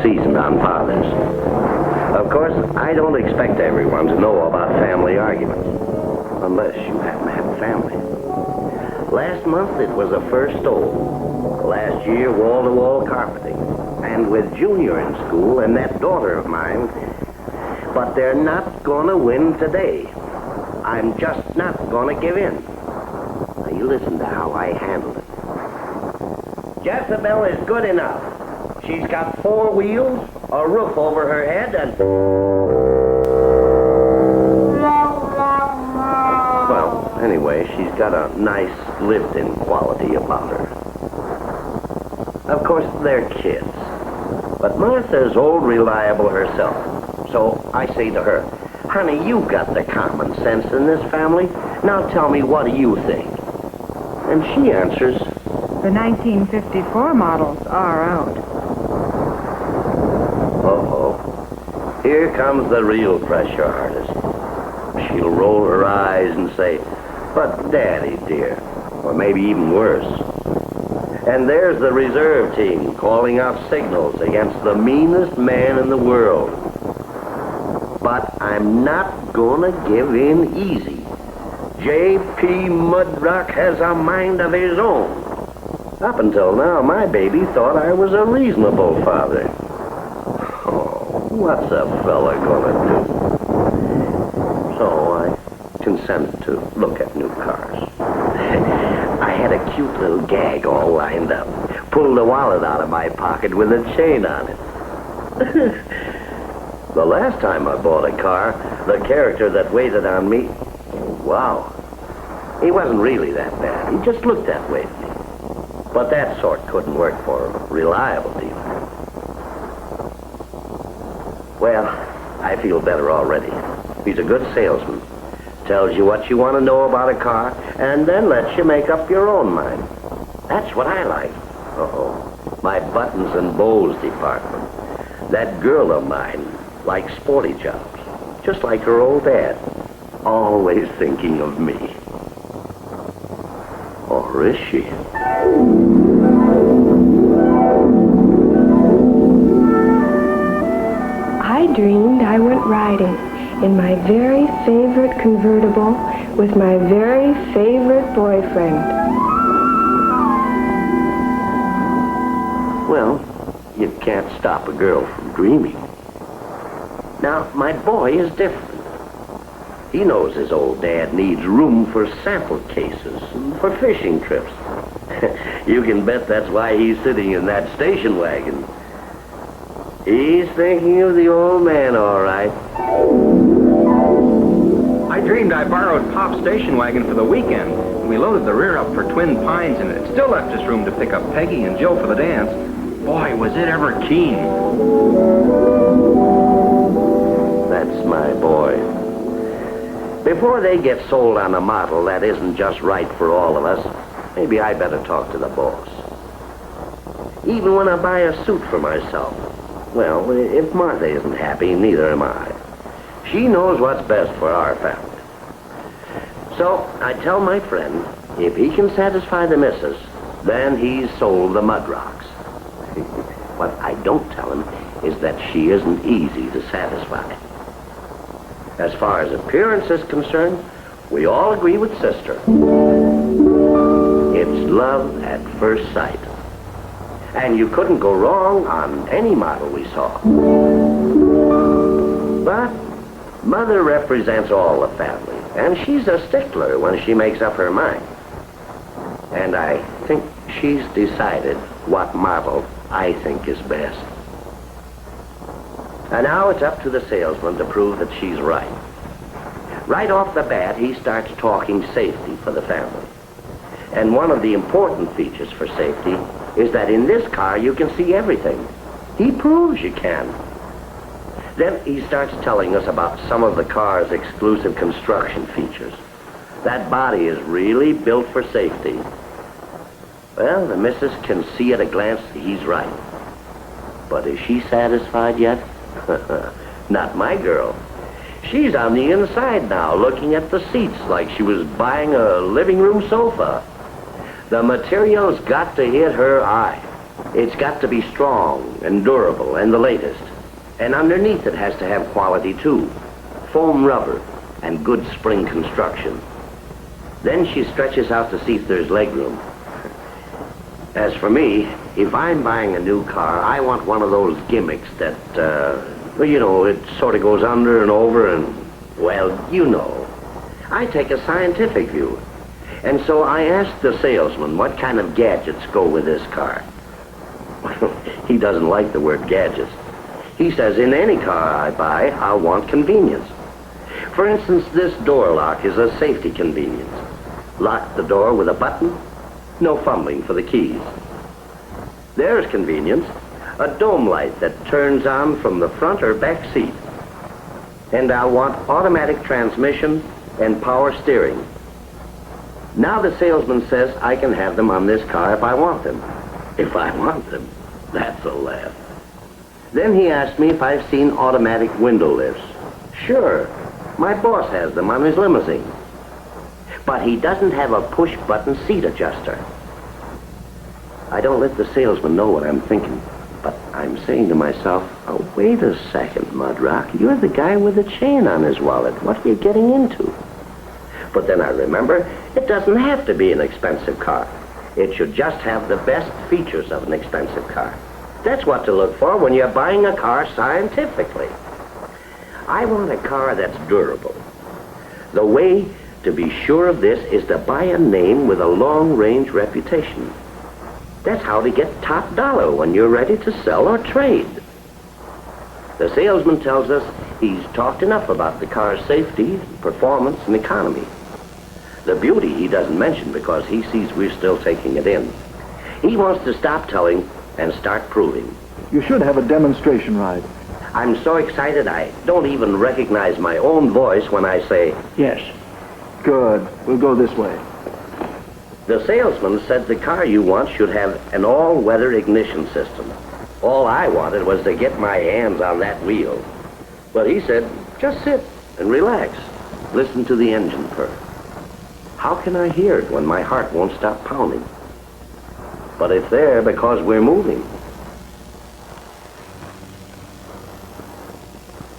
seasoned on fathers. Of course, I don't expect everyone to know about family arguments, unless you happen to have a family. Last month, it was a first stove. Last year, wall-to-wall carpeting. And with Junior in school and that daughter of mine, but they're not gonna win today. I'm just not gonna give in. Now, you listen to how I handled it. Jezebel is good enough. She's got 4 wheels, a roof over her head, and... Well, anyway, she's got a nice lived-in quality about her. Of course, they're kids. But Martha's old reliable herself. So I say to her, honey, you got the common sense in this family. Now tell me, what do you think? And she answers, the 1954 models are out. Uh-oh. Here comes the real pressure artist. She'll roll her eyes and say, but Daddy, dear. Or maybe even worse. And there's the reserve team calling out signals against the meanest man in the world. But I'm not gonna give in easy. J.P. Mudrock has a mind of his own. Up until now, my baby thought I was a reasonable father. Oh, what's a fella gonna do? So I consented to look at new cars. I had a cute little gag all lined up. Pulled a wallet out of my pocket with a chain on it. The last time I bought a car, the character that waited on me, wow, he wasn't really that bad. He just looked that way to me. But that sort couldn't work for a reliable dealer. Well, I feel better already. He's a good salesman. Tells you what you want to know about a car, and then lets you make up your own mind. That's what I like. Uh-oh. My buttons and bows department. That girl of mine likes sporty jobs, just like her old dad. Always thinking of me. Or is she? I dreamed I went riding in my very favorite convertible with my very favorite boyfriend. Well, you can't stop a girl from dreaming. Now, my boy is different. He knows his old dad needs room for sample cases and for fishing trips. You can bet that's why he's sitting in that station wagon. He's thinking of the old man, all right. I dreamed I borrowed Pop's station wagon for the weekend. We loaded the rear up for Twin Pines, and it still left us room to pick up Peggy and Jill for the dance. Boy, was it ever keen. That's my boy. Before they get sold on a model that isn't just right for all of us, maybe I better talk to the boss. Even when I buy a suit for myself, well, if Martha isn't happy, neither am I. She knows what's best for our family. So I tell my friend, if he can satisfy the missus, then he's sold the Mudrocks. What I don't tell him is that she isn't easy to satisfy. As far as appearance is concerned, we all agree with Sister. It's love at first sight. And you couldn't go wrong on any model we saw. But Mother represents all the family, and she's a stickler when she makes up her mind. And I think she's decided what model I think is best. And now it's up to the salesman to prove that she's right. Right off the bat, he starts talking safety for the family. And one of the important features for safety is that in this car you can see everything. He proves you can. Then he starts telling us about some of the car's exclusive construction features. That body is really built for safety. Well, the missus can see at a glance that he's right. But is she satisfied yet? Not my girl. She's on the inside now, looking at the seats like she was buying a living room sofa. The material's got to hit her eye. It's got to be strong and durable and the latest. And underneath it has to have quality too. Foam rubber and good spring construction. Then she stretches out to see if there's legroom. As for me, if I'm buying a new car, I want one of those gimmicks that, well, you know, it sort of goes under and over and, well, you know. I take a scientific view. And so I asked the salesman what kind of gadgets go with this car. He doesn't like the word gadgets. He says in any car I buy, I'll want convenience. For instance, this door lock is a safety convenience. Lock the door with a button, no fumbling for the keys. There's convenience, a dome light that turns on from the front or back seat. And I'll want automatic transmission and power steering. Now the salesman says I can have them on this car if I want them. If I want them. That's a laugh. Then he asked me if I've seen automatic window lifts. Sure. My boss has them on his limousine. But he doesn't have a push-button seat adjuster. I don't let the salesman know what I'm thinking, but I'm saying to myself, oh, wait a second, Mudrock. You're the guy with the chain on his wallet. What are you getting into? But then I remember, it doesn't have to be an expensive car. It should just have the best features of an expensive car. That's what to look for when you're buying a car scientifically. I want a car that's durable. The way to be sure of this is to buy a name with a long-range reputation. That's how to get top dollar when you're ready to sell or trade. The salesman tells us he's talked enough about the car's safety, performance, and economy. The beauty he doesn't mention because he sees we're still taking it in. He wants to stop telling and start proving. You should have a demonstration ride. I'm so excited I don't even recognize my own voice when I say, Yes. Good. We'll go this way. the salesman said the car you want should have an all-weather ignition system. All I wanted was to get my hands on that wheel. But he said, just sit and relax. Listen to the engine purr. How can I hear it when my heart won't stop pounding? But it's there because we're moving.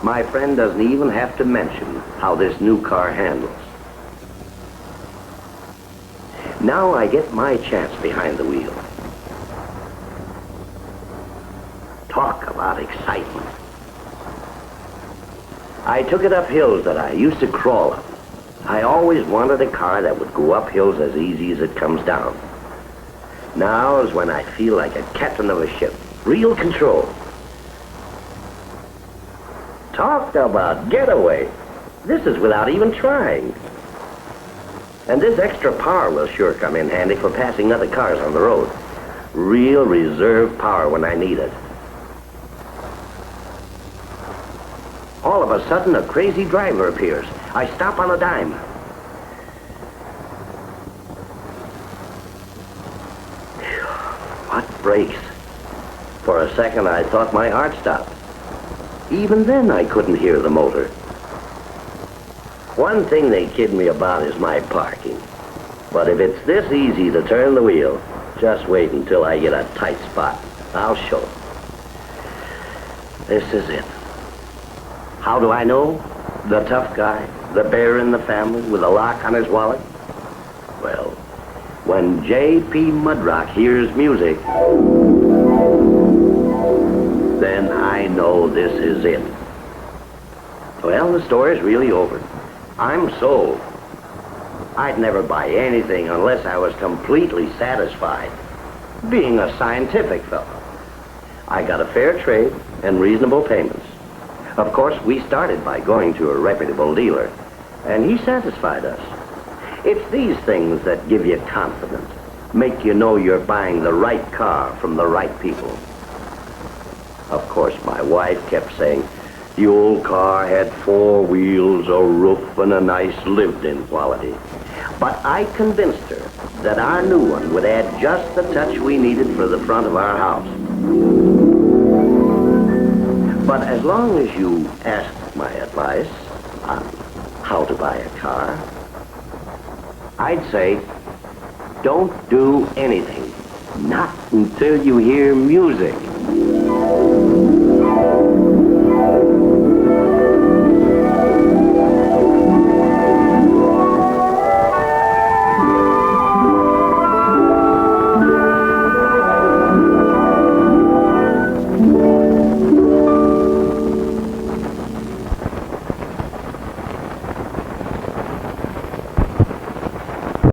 My friend doesn't even have to mention how this new car handles. Now I get my chance behind the wheel. Talk about excitement. I took it up hills that I used to crawl up. I always wanted a car that would go up hills as easy as it comes down. Now is when I feel like a captain of a ship. Real control. Talk about getaway. This is without even trying. And this extra power will sure come in handy for passing other cars on the road. Real reserve power when I need it. All of a sudden, a crazy driver appears. I stop on a dime. What brakes? For a second, I thought my heart stopped. Even then, I couldn't hear the motor. One thing they kid me about is my parking. But if it's this easy to turn the wheel, just wait until I get a tight spot. I'll show them. This is it. How do I know? The tough guy, the bear in the family with a lock on his wallet? Well, when J.P. Mudrock hears music, then I know this is it. Well, the story's really over. I'm sold. I'd never buy anything unless I was completely satisfied. Being a scientific fellow, I got a fair trade and reasonable payments. Of course, we started by going to a reputable dealer, and he satisfied us. It's these things that give you confidence, make you know you're buying the right car from the right people. Of course, my wife kept saying, the old car had 4 wheels, a roof, and a nice lived-in quality. But I convinced her that our new one would add just the touch we needed for the front of our house. But as long as you ask my advice on how to buy a car, I'd say don't do anything Not until you hear music.